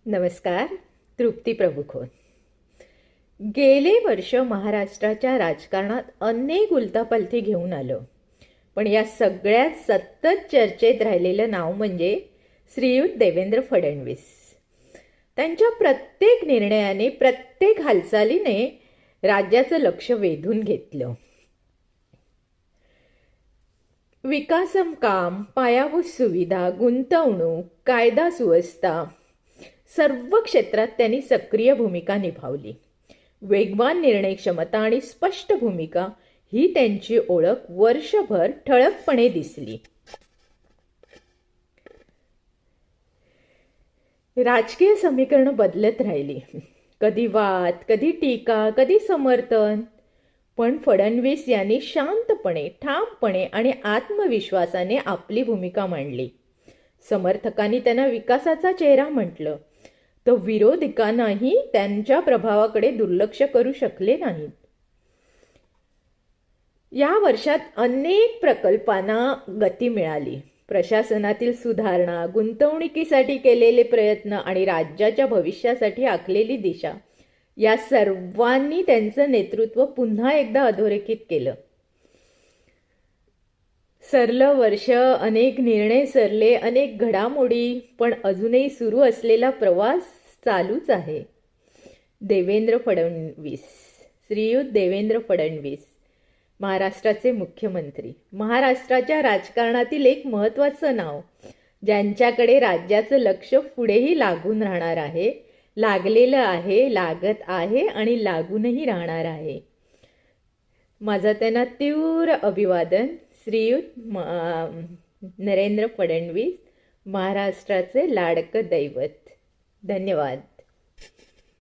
नमस्कार. तृप्ती प्रभुखोन. गेले वर्ष महाराष्ट्राच्या राजकारणात अनेक उलथापालथी घेऊन आलं, पण या सगळ्यात सतत चर्चेत राहिलेलं नाव म्हणजे श्रीयुत देवेंद्र फडणवीस. त्यांच्या प्रत्येक निर्णयाने, प्रत्येक हालचालीने राज्याचं लक्ष वेधून घेतलं. विकासम काम, पायाभूत सुविधा, गुंतवणूक, कायदा सुव्यवस्था सर्व क्षेत्रात त्यांनी सक्रिय भूमिका निभावली. वेगवान निर्णय क्षमता आणि स्पष्ट भूमिका ही त्यांची ओळख वर्षभर ठळकपणे दिसली. राजकीय समीकरणं बदलत राहिली. कधी वाद, कधी टीका, कधी समर्थन. पण फडणवीस यांनी शांतपणे, ठामपणे आणि आत्मविश्वासाने आपली भूमिका मांडली. समर्थकांनी त्यांना विकासाचा चेहरा म्हटलं, तर विरोधकांनाही त्यांच्या प्रभावाकडे दुर्लक्ष करू शकले नाहीत. या वर्षात अनेक प्रकल्पांना गती मिळाली. प्रशासनातील सुधारणा, गुंतवणुकीसाठी केलेले प्रयत्न आणि राज्याच्या भविष्यासाठी आखलेली दिशा या सर्वांनी त्यांचं नेतृत्व पुन्हा एकदा अधोरेखित केलं. सरलं वर्ष, अनेक निर्णय सरले, अनेक घडामोडी, पण अजूनही सुरू असलेला प्रवास चालूच आहे. देवेंद्र फडणवीस, श्रीयुत देवेंद्र फडणवीस, महाराष्ट्राचे मुख्यमंत्री, महाराष्ट्राच्या राजकारणातील एक महत्त्वाचं नाव, ज्यांच्याकडे राज्याचं लक्ष पुढेही लागून राहणार आहे, लागलेलं आहे, लागत आहे आणि लागूनही राहणार आहे. माझा त्यांना तीव्र अभिवादन. श्रीयुत नरेंद्र फडणवीस, महाराष्ट्राचे लाडकं दैवत. धन्यवाद.